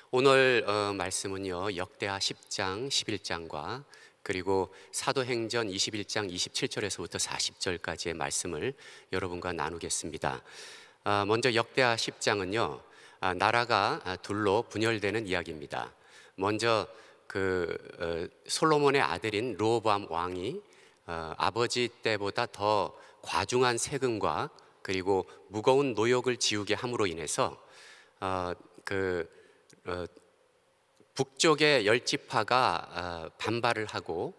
오늘 말씀은요, 역대하 10장 11장과 그리고 사도행전 21장 27절에서부터 40절까지의 말씀을 여러분과 나누겠습니다. 먼저 역대하 10장은요, 나라가 둘로 분열되는 이야기입니다. 먼저 솔로몬의 아들인 르호보암 왕이 아버지 때보다 더 과중한 세금과 그리고 무거운 노역을 지우게 함으로 인해서 북쪽의 열지파가 반발을 하고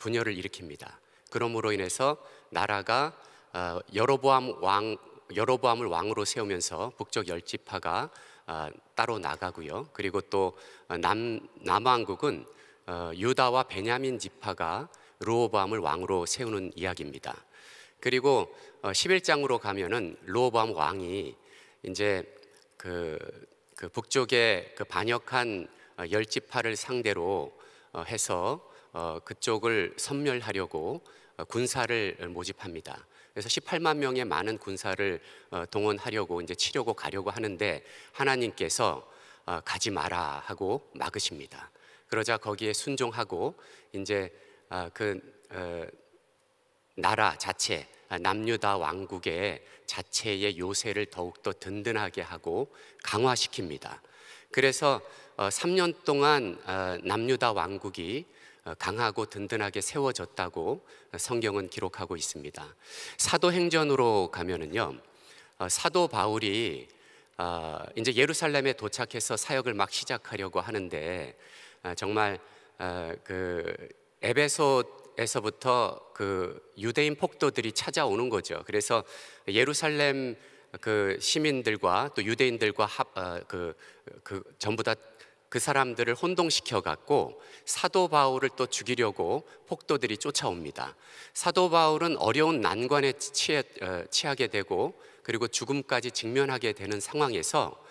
분열을 일으킵니다. 그러므로 인해서 나라가 여로보암을 왕으로 세우면서 북쪽 열지파가 따로 나가고요. 그리고 또 남왕국은 유다와 베냐민 지파가 르호보암을 왕으로 세우는 이야기입니다. 그리고 11장으로 가면은 르호보암 왕이 이제 북쪽의 반역한 열지파를 상대로 해서 그쪽을 섬멸하려고 군사를 모집합니다. 그래서 18만 명의 많은 군사를 동원하려고 이제 치려고 가려고 하는데 하나님께서 가지 마라 하고 막으십니다. 그러자 거기에 순종하고 이제 나라 자체 남유다 왕국의 자체의 요새를 더욱더 든든하게 하고 강화시킵니다. 그래서 3년 동안 남유다 왕국이 강하고 든든하게 세워졌다고 성경은 기록하고 있습니다. 사도행전으로 가면은요, 사도 바울이 이제 예루살렘에 도착해서 사역을 막 시작하려고 하는데 정말 에베소에서부터 유대인 폭도들이 찾아오는 거죠. 그래서 예루살렘 시민들과 또 유대인들과 전부 다 그 사람들을 혼동시켜 갖고 사도 바울을 또 죽이려고 폭도들이 쫓아옵니다. 사도 바울은 어려운 난관에 취하게 되고 그리고 죽음까지 직면하게 되는 상황에서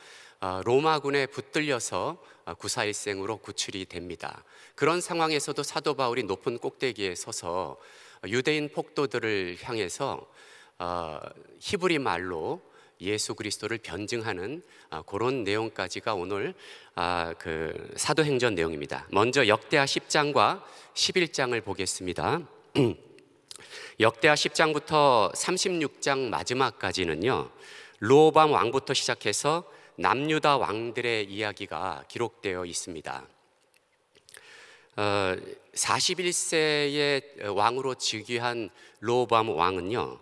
로마군에 붙들려서 구사일생으로 구출이 됩니다. 그런 상황에서도 사도 바울이 높은 꼭대기에 서서 유대인 폭도들을 향해서 히브리 말로 예수 그리스도를 변증하는 그런 내용까지가 오늘 사도행전 내용입니다. 먼저 역대하 10장과 11장을 보겠습니다. 역대하 10장부터 36장 마지막까지는요, 르호보암 왕부터 시작해서 남유다 왕들의 이야기가 기록되어 있습니다. 41세의 왕으로 즉위한 르호보암 왕은요,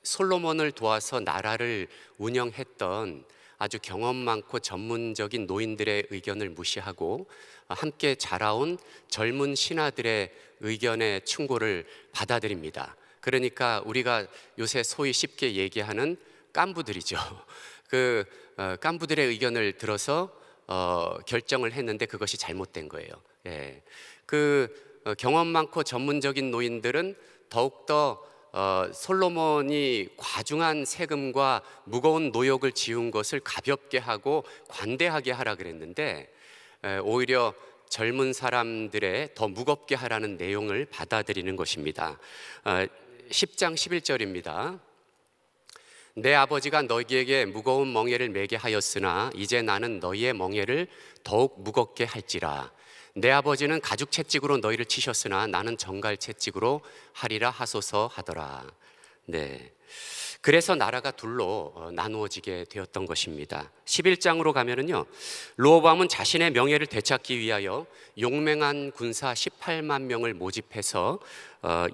솔로몬을 도와서 나라를 운영했던 아주 경험 많고 전문적인 노인들의 의견을 무시하고 함께 자라온 젊은 신하들의 의견의 충고를 받아들입니다. 그러니까 우리가 요새 소위 쉽게 얘기하는 깐부들이죠. 깐부들의 의견을 들어서 결정을 했는데 그것이 잘못된 거예요. 예. 경험 많고 전문적인 노인들은 더욱더 솔로몬이 과중한 세금과 무거운 노역을 지운 것을 가볍게 하고 관대하게 하라 그랬는데 오히려 젊은 사람들의 더 무겁게 하라는 내용을 받아들이는 것입니다. 10장 11절입니다. 내 아버지가 너희에게 무거운 멍에를 매게 하였으나 이제 나는 너희의 멍에를 더욱 무겁게 할지라. 내 아버지는 가죽 채찍으로 너희를 치셨으나 나는 정갈 채찍으로 하리라 하소서 하더라. 네. 그래서 나라가 둘로 나누어지게 되었던 것입니다. 11장으로 가면은요, 르호보암은 자신의 명예를 되찾기 위하여 용맹한 군사 18만 명을 모집해서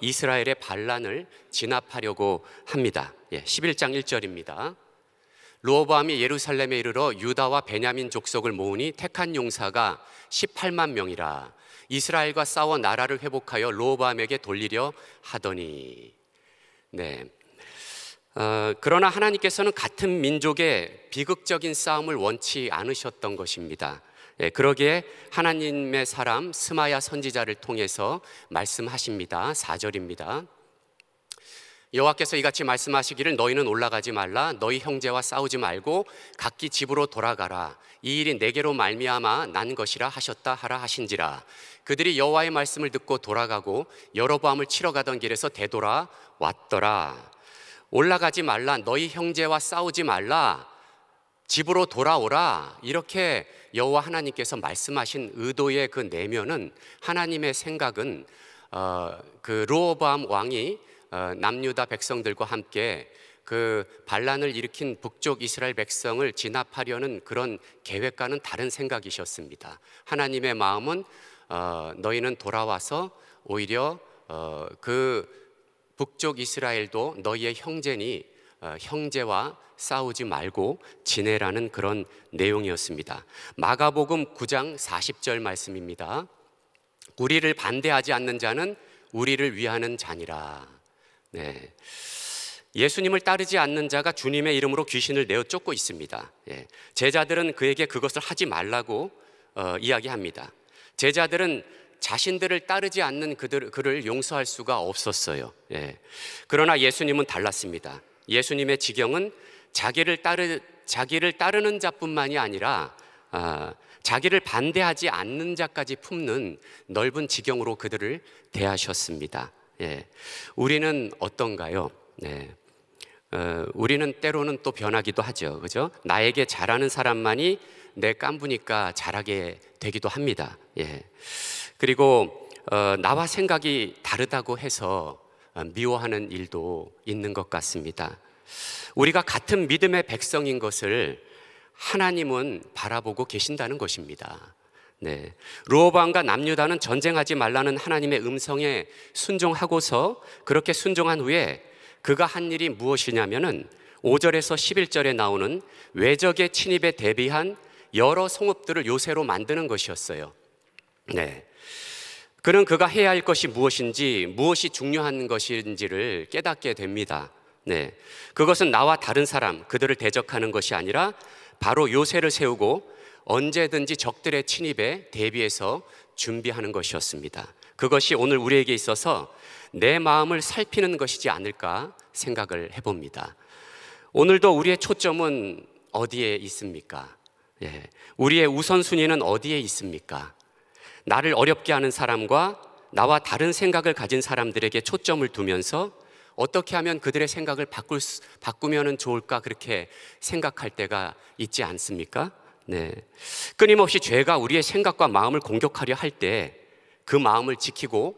이스라엘의 반란을 진압하려고 합니다. 11장 1절입니다. 르호보암이 예루살렘에 이르러 유다와 베냐민 족속을 모으니 택한 용사가 18만 명이라. 이스라엘과 싸워 나라를 회복하여 르호보암에게 돌리려 하더니. 네. 그러나 하나님께서는 같은 민족의 비극적인 싸움을 원치 않으셨던 것입니다. 그러기에 하나님의 사람 스마야 선지자를 통해서 말씀하십니다. 4절입니다. 여호와께서 이같이 말씀하시기를 너희는 올라가지 말라. 너희 형제와 싸우지 말고 각기 집으로 돌아가라. 이 일이 내게로 말미암아 난 것이라 하셨다 하라 하신지라. 그들이 여호와의 말씀을 듣고 돌아가고 여로보암을 치러 가던 길에서 되돌아 왔더라. 올라가지 말라. 너희 형제와 싸우지 말라. 집으로 돌아오라, 이렇게 여호와 하나님께서 말씀하신 의도의 그 내면은, 하나님의 생각은 그 르호보암 왕이 남유다 백성들과 함께 그 반란을 일으킨 북쪽 이스라엘 백성을 진압하려는 그런 계획과는 다른 생각이셨습니다. 하나님의 마음은 너희는 돌아와서 오히려 그 북쪽 이스라엘도 너희의 형제니 형제와 싸우지 말고 지내라는 그런 내용이었습니다. 마가복음 9장 40절 말씀입니다. 우리를 반대하지 않는 자는 우리를 위하는 자니라. 네. 예수님을 따르지 않는 자가 주님의 이름으로 귀신을 내어 쫓고 있습니다. 예. 제자들은 그에게 그것을 하지 말라고 이야기합니다. 제자들은 자신들을 따르지 않는 그를 용서할 수가 없었어요. 예. 그러나 예수님은 달랐습니다. 예수님의 지경은 자기를 따르는 자뿐만이 아니라 자기를 반대하지 않는 자까지 품는 넓은 지경으로 그들을 대하셨습니다. 예. 우리는 어떤가요? 네. 우리는 때로는 또 변하기도 하죠. 그죠? 나에게 잘하는 사람만이 내 깐부니까 잘하게 되기도 합니다. 예. 그리고 나와 생각이 다르다고 해서 미워하는 일도 있는 것 같습니다. 우리가 같은 믿음의 백성인 것을 하나님은 바라보고 계신다는 것입니다. 네. 르호보암과 남유다는 전쟁하지 말라는 하나님의 음성에 순종하고서 그렇게 순종한 후에 그가 한 일이 무엇이냐면은 5절에서 11절에 나오는 외적의 침입에 대비한 여러 성읍들을 요새로 만드는 것이었어요. 네. 그는 그가 해야 할 것이 무엇인지, 무엇이 중요한 것인지를 깨닫게 됩니다. 네. 그것은 나와 다른 사람, 그들을 대적하는 것이 아니라 바로 요새를 세우고 언제든지 적들의 침입에 대비해서 준비하는 것이었습니다. 그것이 오늘 우리에게 있어서 내 마음을 살피는 것이지 않을까 생각을 해봅니다. 오늘도 우리의 초점은 어디에 있습니까? 예. 우리의 우선순위는 어디에 있습니까? 나를 어렵게 하는 사람과 나와 다른 생각을 가진 사람들에게 초점을 두면서 어떻게 하면 그들의 생각을 바꾸면 좋을까, 그렇게 생각할 때가 있지 않습니까? 네. 끊임없이 죄가 우리의 생각과 마음을 공격하려 할 때 그 마음을 지키고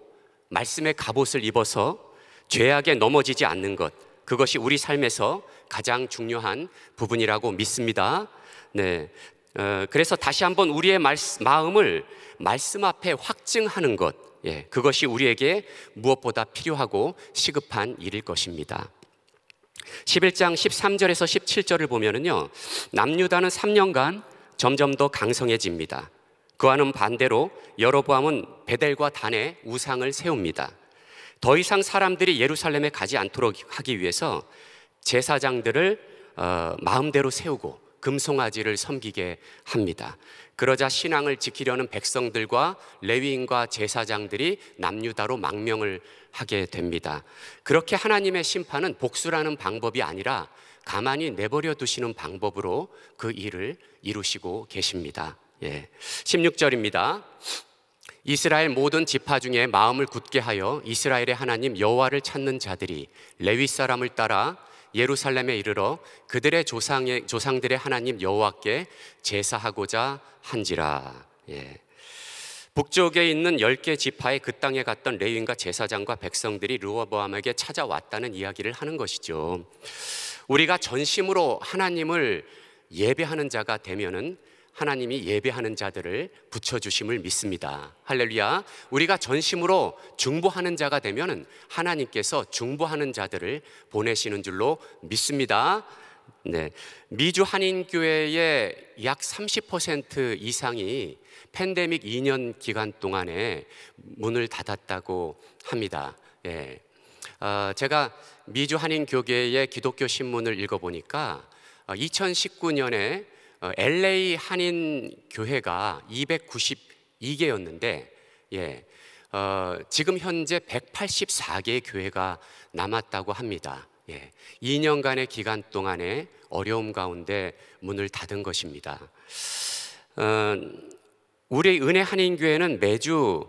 말씀의 갑옷을 입어서 죄악에 넘어지지 않는 것, 그것이 우리 삶에서 가장 중요한 부분이라고 믿습니다. 네. 그래서 다시 한번 우리의 마음을 말씀 앞에 확증하는 것, 예, 그것이 우리에게 무엇보다 필요하고 시급한 일일 것입니다. 11장 13절에서 17절을 보면은요, 남유다는 3년간 점점 더 강성해집니다. 그와는 반대로 여로보암은 베델과 단에 우상을 세웁니다. 더 이상 사람들이 예루살렘에 가지 않도록 하기 위해서 제사장들을 마음대로 세우고 금송아지를 섬기게 합니다. 그러자 신앙을 지키려는 백성들과 레위인과 제사장들이 남유다로 망명을 하게 됩니다. 그렇게 하나님의 심판은 복수라는 방법이 아니라 가만히 내버려 두시는 방법으로 그 일을 이루시고 계십니다. 예. 16절입니다. 이스라엘 모든 지파 중에 마음을 굳게 하여 이스라엘의 하나님 여호와를 찾는 자들이 레위 사람을 따라 예루살렘에 이르러 그들의 조상들의 하나님 여호와께 제사하고자 한지라. 예. 북쪽에 있는 10개 지파의 그 땅에 갔던 레위인과 제사장과 백성들이 르호보암에게 찾아왔다는 이야기를 하는 것이죠. 우리가 전심으로 하나님을 예배하는 자가 되면은 하나님이 예배하는 자들을 붙여주심을 믿습니다. 할렐루야. 우리가 전심으로 중보하는 자가 되면 하나님께서 중보하는 자들을 보내시는 줄로 믿습니다. 네. 미주 한인교회의 약 30% 이상이 팬데믹 2년 기간 동안에 문을 닫았다고 합니다. 예. 제가 미주 한인교회의 기독교 신문을 읽어보니까 2019년에 LA 한인교회가 292개였는데 예, 지금 현재 184개의 교회가 남았다고 합니다. 예, 2년간의 기간 동안에 어려움 가운데 문을 닫은 것입니다. 우리 은혜 한인교회는 매주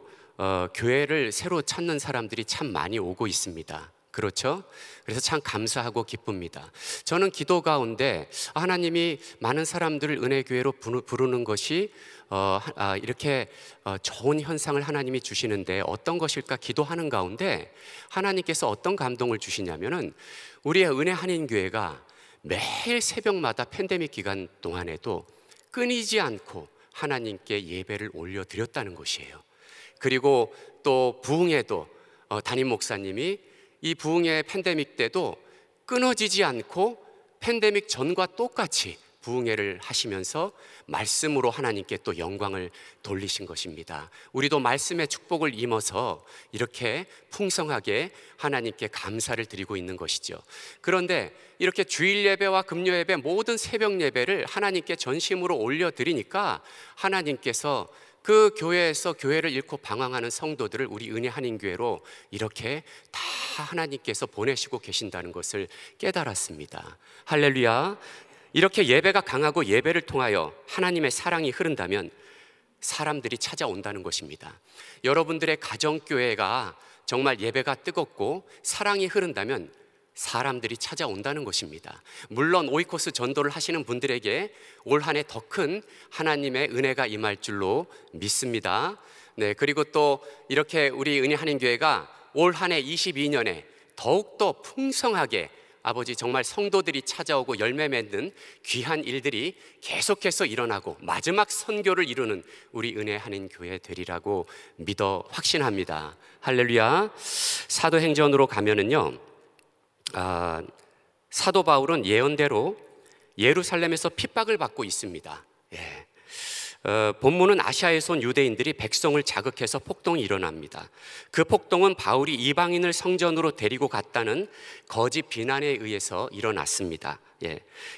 교회를 새로 찾는 사람들이 참 많이 오고 있습니다. 그렇죠? 그래서 참 감사하고 기쁩니다. 저는 기도 가운데 하나님이 많은 사람들을 은혜교회로 부르는 것이 이렇게 좋은 현상을 하나님이 주시는데 어떤 것일까 기도하는 가운데 하나님께서 어떤 감동을 주시냐면은 우리의 은혜 한인교회가 매일 새벽마다 팬데믹 기간 동안에도 끊이지 않고 하나님께 예배를 올려드렸다는 것이에요. 그리고 또 부흥회도 담임 목사님이 이 부흥회 팬데믹 때도 끊어지지 않고 팬데믹 전과 똑같이 부흥회를 하시면서 말씀으로 하나님께 또 영광을 돌리신 것입니다. 우리도 말씀의 축복을 입어서 이렇게 풍성하게 하나님께 감사를 드리고 있는 것이죠. 그런데 이렇게 주일 예배와 금요 예배 모든 새벽 예배를 하나님께 전심으로 올려드리니까 하나님께서 그 교회에서 교회를 잃고 방황하는 성도들을 우리 은혜 한인교회로 이렇게 다 하나님께서 보내시고 계신다는 것을 깨달았습니다. 할렐루야. 이렇게 예배가 강하고 예배를 통하여 하나님의 사랑이 흐른다면 사람들이 찾아온다는 것입니다. 여러분들의 가정교회가 정말 예배가 뜨겁고 사랑이 흐른다면 사람들이 찾아온다는 것입니다. 물론 오이코스 전도를 하시는 분들에게 올 한 해 더 큰 하나님의 은혜가 임할 줄로 믿습니다. 네, 그리고 또 이렇게 우리 은혜 한인교회가 올 한 해 22년에 더욱더 풍성하게 아버지 정말 성도들이 찾아오고 열매 맺는 귀한 일들이 계속해서 일어나고 마지막 선교를 이루는 우리 은혜 한인교회 되리라고 믿어 확신합니다. 할렐루야. 사도행전으로 가면은요, 사도 바울은 예언대로 예루살렘에서 핍박을 받고 있습니다. 본문은 아시아에서 온 유대인들이 백성을 자극해서 폭동이 일어납니다. 그 폭동은 바울이 이방인을 성전으로 데리고 갔다는 거짓 비난에 의해서 일어났습니다.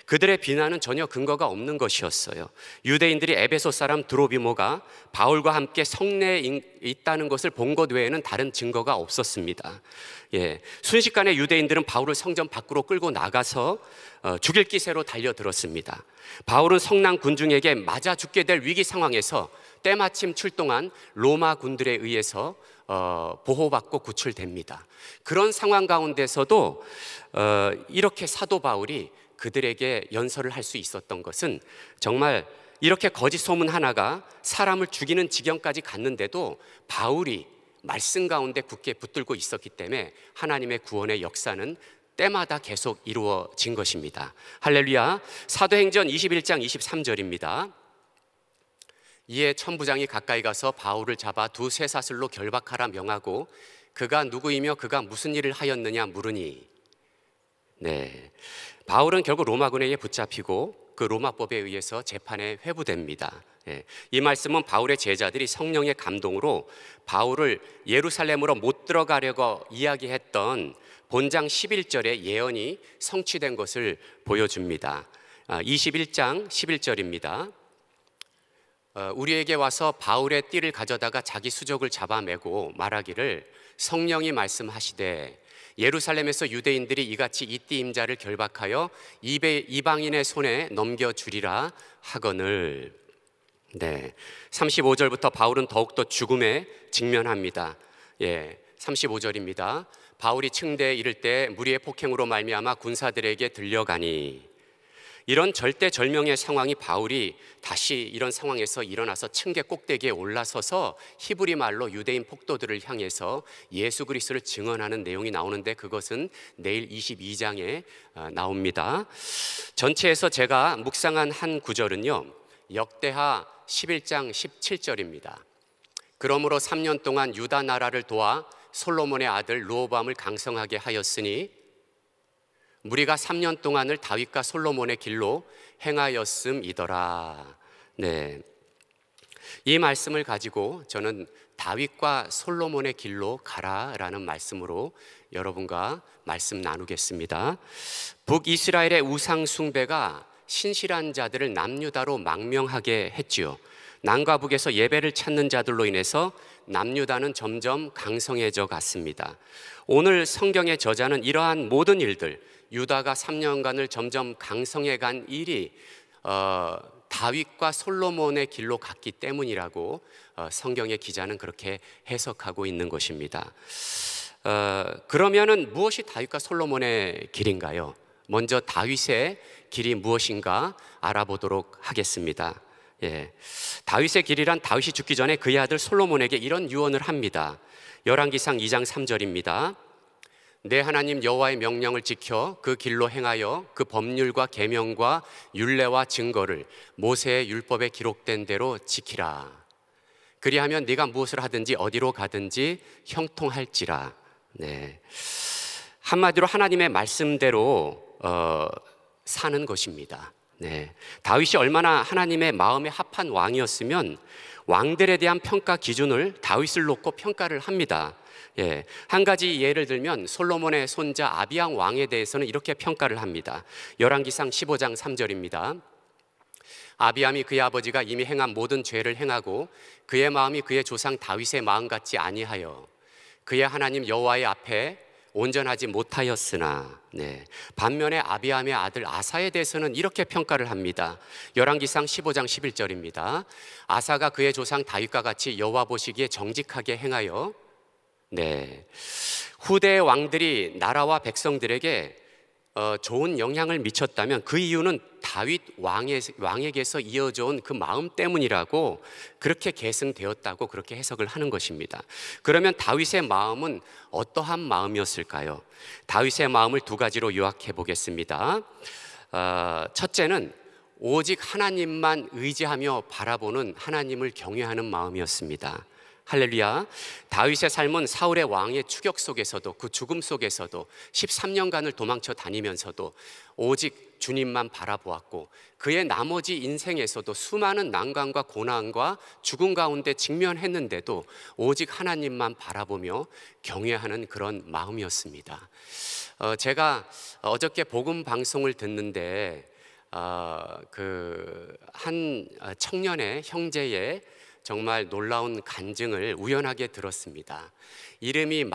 그들의 비난은 전혀 근거가 없는 것이었어요. 유대인들이 에베소 사람 드로비모가 바울과 함께 성내에 있다는 것을 본 것 외에는 다른 증거가 없었습니다. 순식간에 유대인들은 바울을 성전 밖으로 끌고 나가서 죽일 기세로 달려들었습니다. 바울은 성난 군중에게 맞아 죽게 될 위기 상황에서 때마침 출동한 로마 군들에 의해서 보호받고 구출됩니다. 그런 상황 가운데서도 이렇게 사도 바울이 그들에게 연설을 할 수 있었던 것은 정말 이렇게 거짓 소문 하나가 사람을 죽이는 지경까지 갔는데도 바울이 말씀 가운데 굳게 붙들고 있었기 때문에 하나님의 구원의 역사는 때마다 계속 이루어진 것입니다. 할렐루야. 사도행전 21장 23절입니다. 이에 천부장이 가까이 가서 바울을 잡아 두 쇠사슬로 결박하라 명하고 그가 누구이며 그가 무슨 일을 하였느냐 물으니, 바울은 결국 로마군에 의해 붙잡히고 그 로마법에 의해서 재판에 회부됩니다. 이 말씀은 바울의 제자들이 성령의 감동으로 바울을 예루살렘으로 못 들어가려고 이야기했던 본장 11절의 예언이 성취된 것을 보여줍니다. 21장 11절입니다. 우리에게 와서 바울의 띠를 가져다가 자기 수족을 잡아매고 말하기를 성령이 말씀하시되 예루살렘에서 유대인들이 이같이 이 띠 임자를 결박하여 이방인의 손에 넘겨주리라 하거늘. 35절부터 바울은 더욱더 죽음에 직면합니다. 35절입니다. 바울이 층대에 이를 때 무리의 폭행으로 말미암아 군사들에게 들려가니. 이런 절대절명의 상황이 바울이 다시 이런 상황에서 일어나서 층계 꼭대기에 올라서서 히브리 말로 유대인 폭도들을 향해서 예수 그리스도를 증언하는 내용이 나오는데 그것은 내일 22장에 나옵니다. 전체에서 제가 묵상한 한 구절은요, 역대하 11장 17절입니다. 그러므로 3년 동안 유다 나라를 도와 솔로몬의 아들 르호보암을 강성하게 하였으니 무리가 3년 동안을 다윗과 솔로몬의 길로 행하였음이더라. 이 말씀을 가지고 저는 다윗과 솔로몬의 길로 가라라는 말씀으로 여러분과 말씀 나누겠습니다. 북이스라엘의 우상 숭배가 신실한 자들을 남유다로 망명하게 했지요. 남과 북에서 예배를 찾는 자들로 인해서 남유다는 점점 강성해져 갔습니다. 오늘 성경의 저자는 이러한 모든 일들, 유다가 3년간을 점점 강성해 간 일이 다윗과 솔로몬의 길로 갔기 때문이라고 성경의 기자는 그렇게 해석하고 있는 것입니다. 그러면은 무엇이 다윗과 솔로몬의 길인가요? 먼저 다윗의 길이 무엇인가 알아보도록 하겠습니다. 예. 다윗의 길이란 다윗이 죽기 전에 그의 아들 솔로몬에게 이런 유언을 합니다. 열왕기상 2장 3절입니다. 내 하나님 여호와의 명령을 지켜 그 길로 행하여 그 법률과 계명과 율례와 증거를 모세의 율법에 기록된 대로 지키라. 그리하면 네가 무엇을 하든지 어디로 가든지 형통할지라. 네. 한마디로 하나님의 말씀대로 사는 것입니다. 네. 다윗이 얼마나 하나님의 마음에 합한 왕이었으면 왕들에 대한 평가 기준을 다윗을 놓고 평가를 합니다. 예, 한 가지 예를 들면 솔로몬의 손자 아비양 왕에 대해서는 이렇게 평가를 합니다. 열왕기상 15장 3절입니다. 아비암이 그의 아버지가 이미 행한 모든 죄를 행하고 그의 마음이 그의 조상 다윗의 마음 같지 아니하여 그의 하나님 여호와의 앞에 온전하지 못하였으나, 네. 반면에 아비암의 아들 아사에 대해서는 이렇게 평가를 합니다. 열왕기상 15장 11절입니다. 아사가 그의 조상 다윗과 같이 여호와 보시기에 정직하게 행하여, 네. 후대의 왕들이 나라와 백성들에게 좋은 영향을 미쳤다면 그 이유는 다윗 왕에게서 이어져 온 그 마음 때문이라고 그렇게 계승되었다고 그렇게 해석을 하는 것입니다. 그러면 다윗의 마음은 어떠한 마음이었을까요? 다윗의 마음을 두 가지로 요약해 보겠습니다. 첫째는 오직 하나님만 의지하며 바라보는 하나님을 경외하는 마음이었습니다. 할렐루야. 다윗의 삶은 사울의 왕의 추격 속에서도 그 죽음 속에서도 13년간을 도망쳐 다니면서도 오직 주님만 바라보았고 그의 나머지 인생에서도 수많은 난관과 고난과 죽음 가운데 직면했는데도 오직 하나님만 바라보며 경외하는 그런 마음이었습니다. 제가 어저께 복음 방송을 듣는데 그 한 청년의 형제의 정말 놀라운 간증을 우연하게 들었습니다. 이름이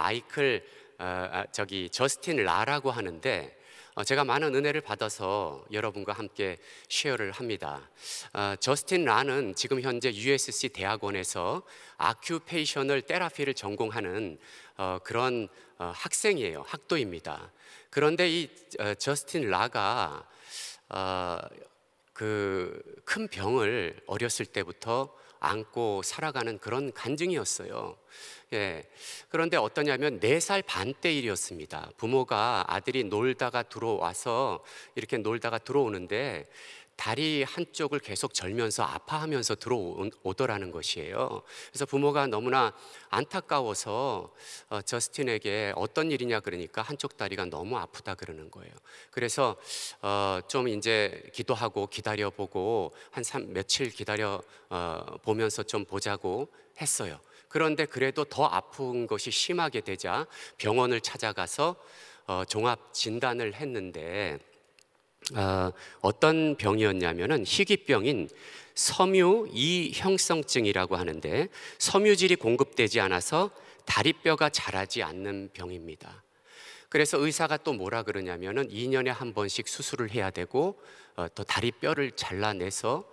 저스틴 라라고 하는데 제가 많은 은혜를 받아서 여러분과 함께 쉐어를 합니다. 저스틴 라는 지금 현재 USC 대학원에서 아큐페이셔널 테라피를 전공하는 그런 학생이에요. 학도입니다. 그런데 이 저스틴 라가 그 큰 병을 어렸을 때부터 안고 살아가는 그런 간증이었어요. 예. 그런데 어떠냐면 4살 반 때 일이었습니다. 부모가 아들이 놀다가 이렇게 놀다가 들어오는데 다리 한쪽을 계속 절면서 아파하면서 들어오더라는 것이에요. 그래서 부모가 너무나 안타까워서 저스틴에게 어떤 일이냐 그러니까 한쪽 다리가 너무 아프다 그러는 거예요. 그래서 좀 이제 기도하고 기다려보고 며칠 기다려 보면서 좀 보자고 했어요. 그런데 그래도 더 아픈 것이 심하게 되자 병원을 찾아가서 종합 진단을 했는데 어떤 병이었냐면은 희귀병인 섬유 2형성증이라고 하는데 섬유질이 공급되지 않아서 다리뼈가 자라지 않는 병입니다. 그래서 의사가 또 뭐라 그러냐면은 2년에 한 번씩 수술을 해야 되고 또 다리뼈를 잘라내서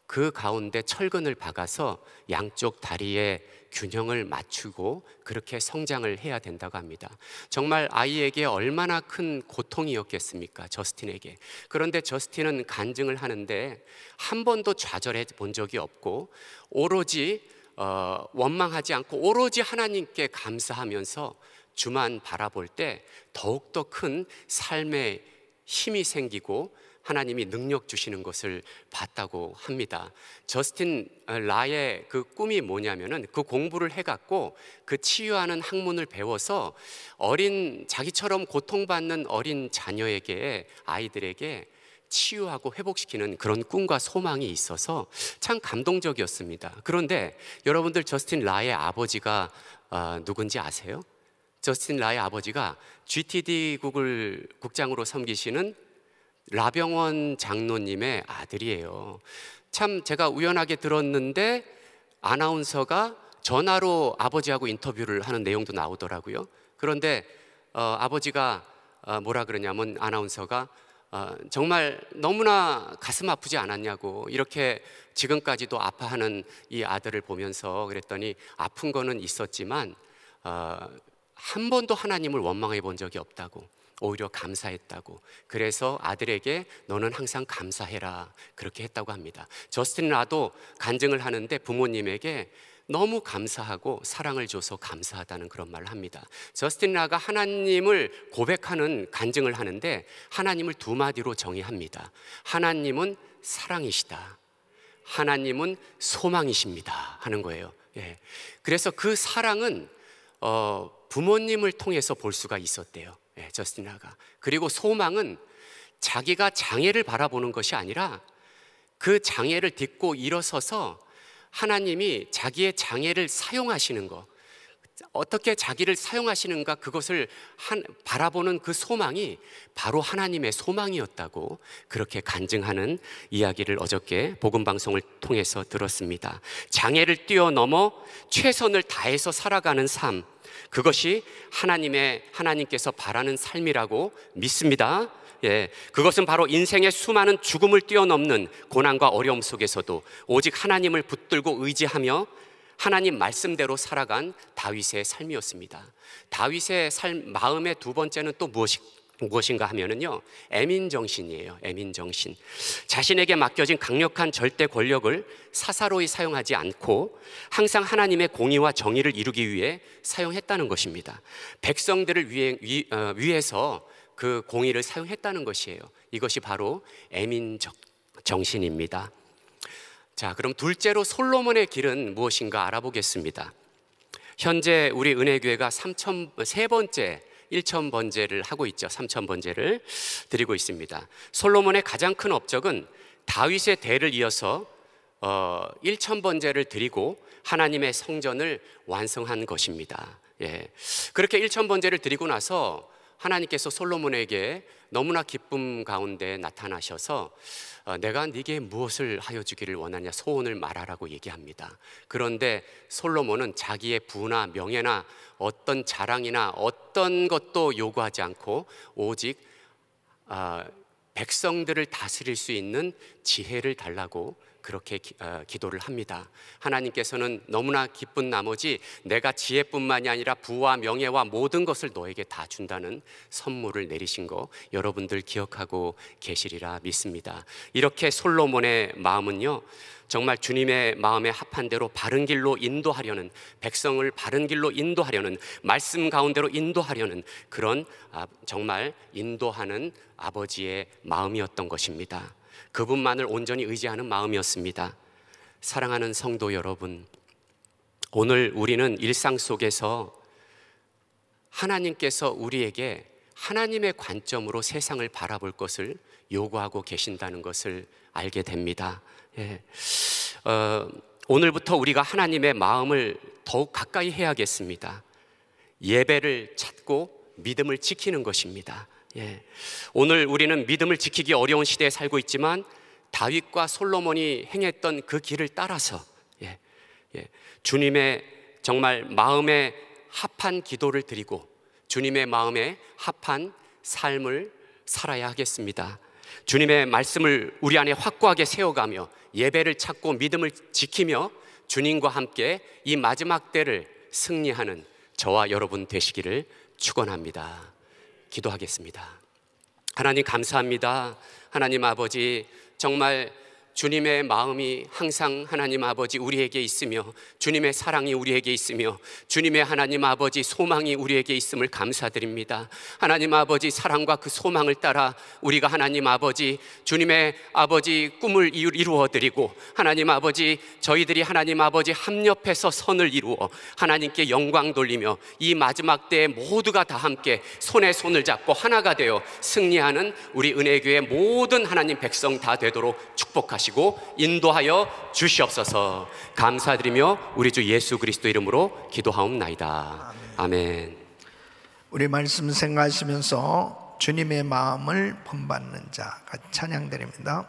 그 가운데 철근을 박아서 양쪽 다리의 균형을 맞추고 그렇게 성장을 해야 된다고 합니다. 정말 아이에게 얼마나 큰 고통이었겠습니까? 저스틴에게. 그런데 저스틴은 간증을 하는데 한 번도 좌절해 본 적이 없고 오로지 원망하지 않고 오로지 하나님께 감사하면서 주만 바라볼 때 더욱더 큰 삶의 힘이 생기고 하나님이 능력 주시는 것을 봤다고 합니다. 저스틴 라의 그 꿈이 뭐냐면은 그 공부를 해갖고 그 치유하는 학문을 배워서 자기처럼 고통받는 어린 아이들에게 치유하고 회복시키는 그런 꿈과 소망이 있어서 참 감동적이었습니다. 그런데 여러분들 저스틴 라의 아버지가 누군지 아세요? 저스틴 라의 아버지가 GTD 국장으로 섬기시는 라병원 장로님의 아들이에요. 참 제가 우연하게 들었는데 아나운서가 전화로 아버지하고 인터뷰를 하는 내용도 나오더라고요. 그런데 아버지가 뭐라 그러냐면 아나운서가 정말 너무나 가슴 아프지 않았냐고, 이렇게 지금까지도 아파하는 이 아들을 보면서 그랬더니 아픈 거는 있었지만 한 번도 하나님을 원망해 본 적이 없다고, 오히려 감사했다고. 그래서 아들에게 너는 항상 감사해라 그렇게 했다고 합니다. 저스틴 라도 간증을 하는데 부모님에게 너무 감사하고 사랑을 줘서 감사하다는 그런 말을 합니다. 저스틴 라가 하나님을 고백하는 간증을 하는데 하나님을 두 마디로 정의합니다. 하나님은 사랑이시다, 하나님은 소망이십니다 하는 거예요. 예. 그래서 그 사랑은 부모님을 통해서 볼 수가 있었대요. 예, 저스틴 라가. 그리고 소망은 자기가 장애를 바라보는 것이 아니라 그 장애를 딛고 일어서서 하나님이 자기의 장애를 사용하시는 것, 어떻게 자기를 사용하시는가, 그것을 바라보는 그 소망이 바로 하나님의 소망이었다고 그렇게 간증하는 이야기를 어저께 복음방송을 통해서 들었습니다. 장애를 뛰어넘어 최선을 다해서 살아가는 삶, 그것이 하나님께서 바라는 삶이라고 믿습니다. 예, 그것은 바로 인생의 수많은 죽음을 뛰어넘는 고난과 어려움 속에서도 오직 하나님을 붙들고 의지하며 하나님 말씀대로 살아간 다윗의 삶이었습니다. 다윗의 마음의 두 번째는 또 무엇인가 하면은요, 애민정신이에요. 애민정신. 자신에게 맡겨진 강력한 절대 권력을 사사로이 사용하지 않고 항상 하나님의 공의와 정의를 이루기 위해 사용했다는 것입니다. 백성들을 위해서 그 공의를 사용했다는 것이에요. 이것이 바로 애민정신입니다. 자, 그럼 둘째로 솔로몬의 길은 무엇인가 알아보겠습니다. 현재 우리 은혜교회가 1000번제를 하고 있죠. 3000번제를 드리고 있습니다. 솔로몬의 가장 큰 업적은 다윗의 대를 이어서 1000번제를 드리고 하나님의 성전을 완성한 것입니다. 예. 그렇게 1000번제를 드리고 나서 하나님께서 솔로몬에게 너무나 기쁨 가운데 나타나셔서 내가 네게 무엇을 하여 주기를 원하냐, 소원을 말하라고 얘기합니다. 그런데 솔로몬은 자기의 부나 명예나 어떤 자랑이나 어떤 것도 요구하지 않고 오직 백성들을 다스릴 수 있는 지혜를 달라고 그렇게 기도를 합니다. 하나님께서는 너무나 기쁜 나머지 내가 지혜뿐만이 아니라 부와 명예와 모든 것을 너에게 다 준다는 선물을 내리신 거 여러분들 기억하고 계시리라 믿습니다. 이렇게 솔로몬의 마음은요, 정말 주님의 마음에 합한 대로 바른 길로 인도하려는, 백성을 바른 길로 인도하려는, 말씀 가운데로 인도하려는 그런 정말 인도하는 아버지의 마음이었던 것입니다. 그분만을 온전히 의지하는 마음이었습니다. 사랑하는 성도 여러분, 오늘 우리는 일상 속에서 하나님께서 우리에게 하나님의 관점으로 세상을 바라볼 것을 요구하고 계신다는 것을 알게 됩니다. 예. 오늘부터 우리가 하나님의 마음을 더욱 가까이 해야겠습니다. 예배를 찾고 믿음을 지키는 것입니다. 예. 오늘 우리는 믿음을 지키기 어려운 시대에 살고 있지만 다윗과 솔로몬이 행했던 그 길을 따라서 주님의 정말 마음에 합한 기도를 드리고 주님의 마음에 합한 삶을 살아야 하겠습니다. 주님의 말씀을 우리 안에 확고하게 세워가며 예배를 찾고 믿음을 지키며 주님과 함께 이 마지막 때를 승리하는 저와 여러분 되시기를 축원합니다. 기도하겠습니다. 하나님 감사합니다. 하나님 아버지, 정말 주님의 마음이 항상 하나님 아버지 우리에게 있으며 주님의 사랑이 우리에게 있으며 주님의 하나님 아버지 소망이 우리에게 있음을 감사드립니다. 하나님 아버지 사랑과 그 소망을 따라 우리가 하나님 아버지 주님의 아버지 꿈을 이루어드리고 하나님 아버지 저희들이 하나님 아버지 합력해서 선을 이루어 하나님께 영광 돌리며 이 마지막 때에 모두가 다 함께 손에 손을 잡고 하나가 되어 승리하는 우리 은혜교회 모든 하나님 백성 다 되도록 축복하시고 인도하여 주시옵소서. 감사드리며 우리 주 예수 그리스도 이름으로 기도하옵나이다. 아멘. 우리 말씀 생각하시면서 주님의 마음을 본받는 자 같이 찬양드립니다.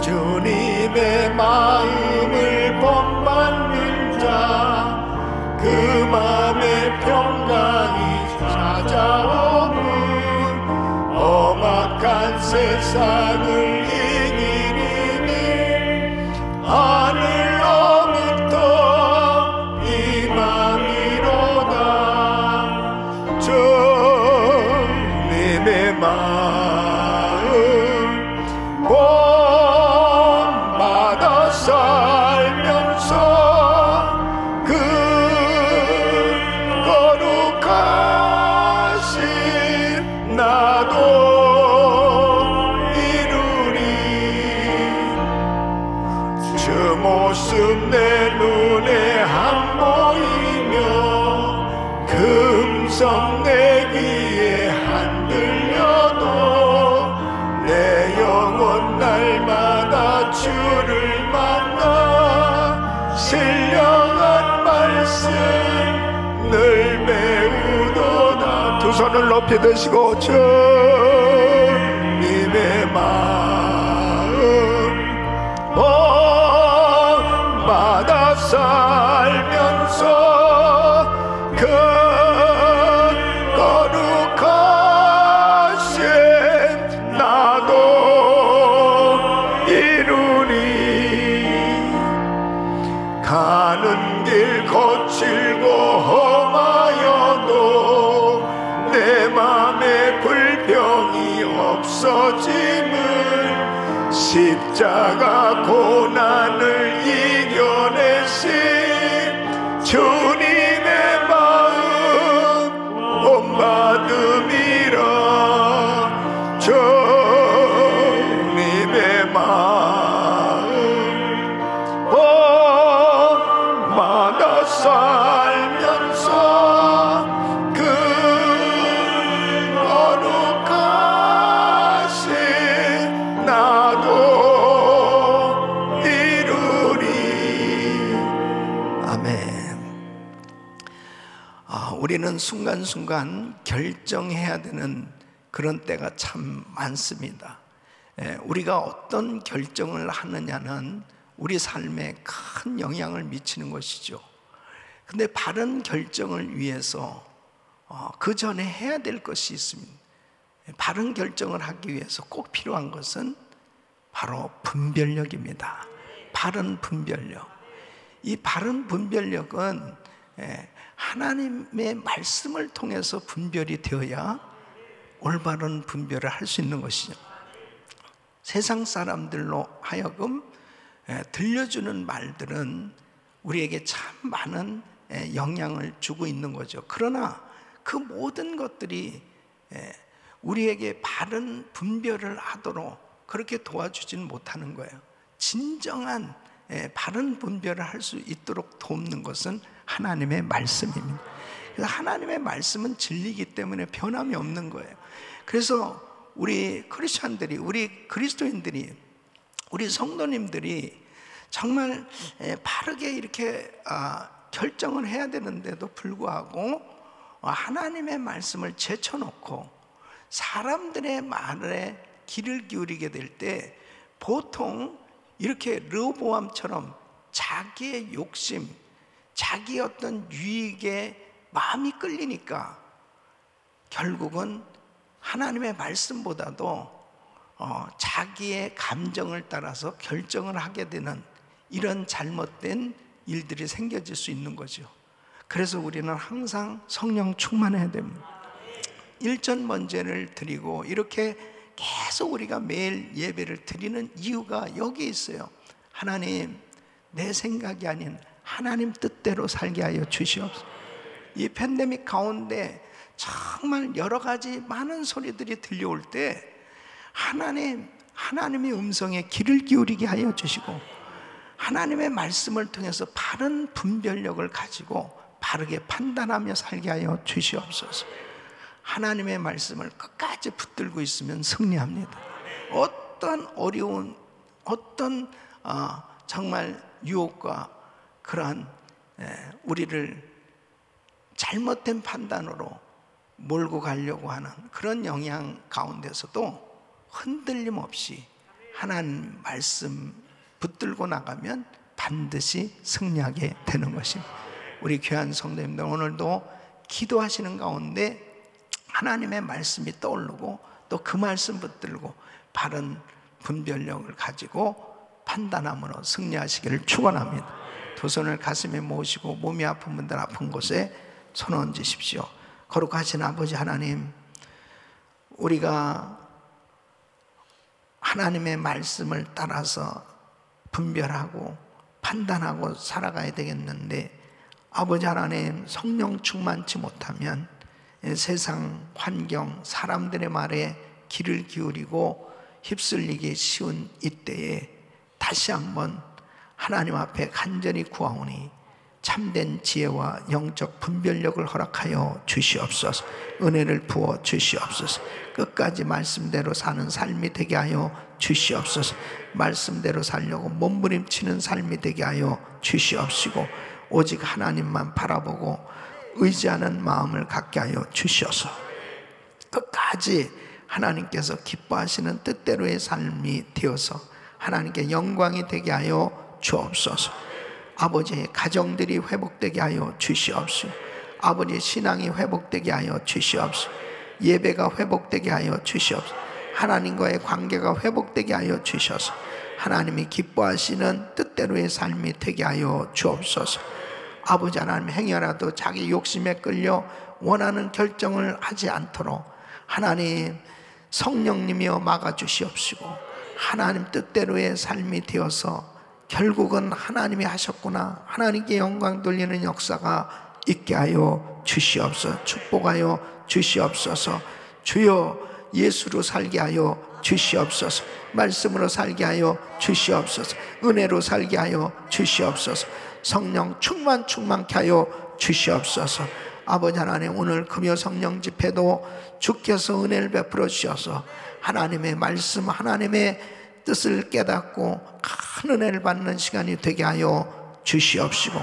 주님의 마음을 본받는 자, 그 마음에 평강이 찾아오는 험악한 세상을 이기리니 하늘로부터 임함이로다. 주님의 마음 본받아 살면서 그 거룩하신 나도 이루리. 주 모습 내 눈에 안 보이며 그 음성 내 귀에 안 들려도 내 영혼 날마다 주를 만나 신령한 말씀 늘 배우도다. 두 손을 높이 드시고 주님의 마음 본받아 살면서 그 거룩하신 나도 이루리. 가는 길 거칠고 험하여도 내 맘에 불평이 없어짐을 십자가 고난을 이겨내신 주님의 마음 본받음이라. 주님의 마음 본받아 살면서 그 거룩하신 나도 이루리. 아멘. 우리는 순간순간 결정해야 되는 그런 때가 참 많습니다. 우리가 어떤 결정을 하느냐는 우리 삶에 큰 영향을 미치는 것이죠. 근데 바른 결정을 위해서 그 전에 해야 될 것이 있습니다. 바른 결정을 하기 위해서 꼭 필요한 것은 바로 분별력입니다. 바른 분별력. 이 바른 분별력은 하나님의 말씀을 통해서 분별이 되어야 올바른 분별을 할 수 있는 것이죠. 세상 사람들로 하여금 들려주는 말들은 우리에게 참 많은 영향을 주고 있는 거죠. 그러나 그 모든 것들이 우리에게 바른 분별을 하도록 그렇게 도와주지는 못하는 거예요. 진정한 바른 분별을 할 수 있도록 돕는 것은 하나님의 말씀입니다. 그래서 하나님의 말씀은 진리이기 때문에 변함이 없는 거예요. 그래서 우리 크리스천들이, 우리 그리스도인들이, 우리 성도님들이 정말 바르게 이렇게 결정을 해야 되는데도 불구하고 하나님의 말씀을 제쳐놓고 사람들의 말에 귀를 기울이게 될 때 보통 이렇게 르호보암처럼 자기의 욕심, 자기의 어떤 유익에 마음이 끌리니까 결국은 하나님의 말씀보다도 자기의 감정을 따라서 결정을 하게 되는 이런 잘못된 일들이 생겨질 수 있는 거죠. 그래서 우리는 항상 성령 충만해야 됩니다. 일전번제를 드리고 이렇게 계속 우리가 매일 예배를 드리는 이유가 여기 있어요. 하나님, 내 생각이 아닌 하나님 뜻대로 살게 하여 주시옵소서. 이 팬데믹 가운데 정말 여러 가지 많은 소리들이 들려올 때 하나님의 음성에 귀를 기울이게 하여 주시고 하나님의 말씀을 통해서 바른 분별력을 가지고 바르게 판단하며 살게 하여 주시옵소서. 하나님의 말씀을 끝까지 붙들고 있으면 승리합니다. 어떤 어려운, 어떤 정말 유혹과 그러한 우리를 잘못된 판단으로 몰고 가려고 하는 그런 영향 가운데서도 흔들림 없이 하나님 말씀 붙들고 나가면 반드시 승리하게 되는 것입니다. 우리 귀한 성도님들, 오늘도 기도하시는 가운데 하나님의 말씀이 떠오르고 또 그 말씀 붙들고 바른 분별력을 가지고 판단함으로 승리하시기를 축원합니다. 두 손을 가슴에 모으시고 몸이 아픈 분들 아픈 곳에 손 얹으십시오. 거룩하신 아버지 하나님, 우리가 하나님의 말씀을 따라서 분별하고 판단하고 살아가야 되겠는데, 아버지 하나님, 성령 충만치 못하면 세상 환경 사람들의 말에 귀를 기울이고 휩쓸리기 쉬운 이때에 다시 한번 하나님 앞에 간절히 구하오니 참된 지혜와 영적 분별력을 허락하여 주시옵소서. 은혜를 부어 주시옵소서. 끝까지 말씀대로 사는 삶이 되게 하여 주시옵소서. 말씀대로 살려고 몸부림치는 삶이 되게 하여 주시옵시고, 오직 하나님만 바라보고 의지하는 마음을 갖게 하여 주셔서 끝까지 하나님께서 기뻐하시는 뜻대로의 삶이 되어서 하나님께 영광이 되게 하여 주옵소서. 아버지의 가정들이 회복되게 하여 주시옵소서. 아버지의 신앙이 회복되게 하여 주시옵소서. 예배가 회복되게 하여 주시옵소서. 하나님과의 관계가 회복되게 하여 주셔서 하나님이 기뻐하시는 뜻대로의 삶이 되게 하여 주옵소서. 아버지 하나님, 행여라도 자기 욕심에 끌려 원하는 결정을 하지 않도록 하나님 성령님이여 막아주시옵시고, 하나님 뜻대로의 삶이 되어서 결국은 하나님이 하셨구나, 하나님께 영광 돌리는 역사가 있게 하여 주시옵소서. 축복하여 주시옵소서. 주여, 예수로 살게 하여 주시옵소서. 말씀으로 살게 하여 주시옵소서. 은혜로 살게 하여 주시옵소서. 성령 충만케 하여 주시옵소서. 아버지 하나님, 오늘 금요 성령 집회도 주께서 은혜를 베풀어 주셔서 하나님의 말씀, 하나님의 뜻을 깨닫고 큰 은혜를 받는 시간이 되게 하여 주시옵시고,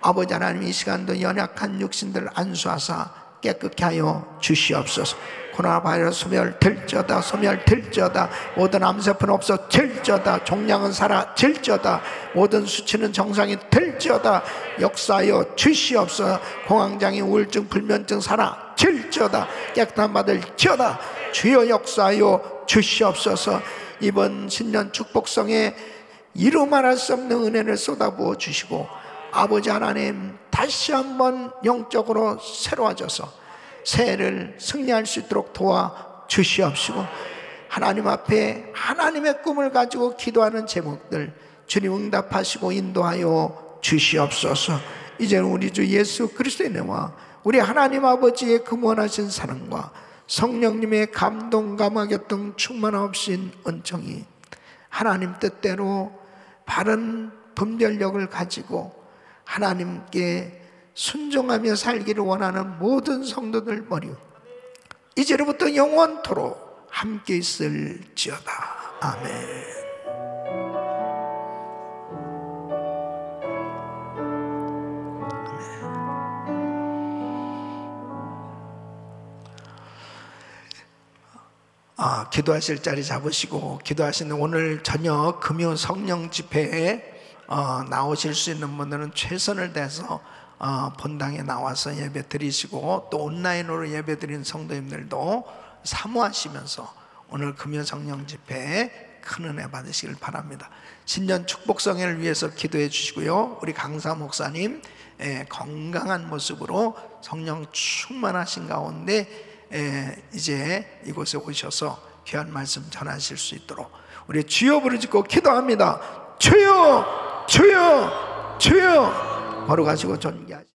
아버지 하나님, 이 시간도 연약한 육신들을 안수하사 깨끗게 하여 주시옵소서. 코로나 바이러스 소멸될지어다, 소멸될지어다. 모든 암세포는 없어질지어다. 종양은 사라질지어다. 모든 수치는 정상이 될지어다. 역사하여 주시옵소서. 공황장애, 우울증, 불면증 사라질지어다. 깨끗한 받을지어다. 주여 역사하여 주시옵소서. 이번 신년 축복성에 이루 말할 수 없는 은혜를 쏟아부어 주시고, 아버지 하나님, 다시 한번 영적으로 새로워져서 새해를 승리할 수 있도록 도와주시옵시고, 하나님 앞에 하나님의 꿈을 가지고 기도하는 제목들 주님 응답하시고 인도하여 주시옵소서. 이제는 우리 주 예수 그리스도의 은혜와 우리 하나님 아버지의 근원하신 사랑과 성령님의 감동 감화교통 충만하신 은총이 하나님 뜻대로 바른 분별력을 가지고 하나님께 순종하며 살기를 원하는 모든 성도들 머리 이제로부터 영원토록 함께 있을지어다. 아멘. 기도하실 자리 잡으시고 기도하시는 오늘 저녁 금요 성령 집회에 나오실 수 있는 분들은 최선을 다해서 본당에 나와서 예배 드리시고, 또 온라인으로 예배 드리는 성도님들도 사모하시면서 오늘 금요 성령 집회에 큰 은혜 받으시길 바랍니다. 신년 축복성회를 위해서 기도해 주시고요. 우리 강사 목사님 건강한 모습으로 성령 충만하신 가운데 이제 이곳에 오셔서 귀한 말씀 전하실 수 있도록 우리 주여 부르짖고 기도합니다. 주여, 주여, 주여. 걸어가시고 존귀하시고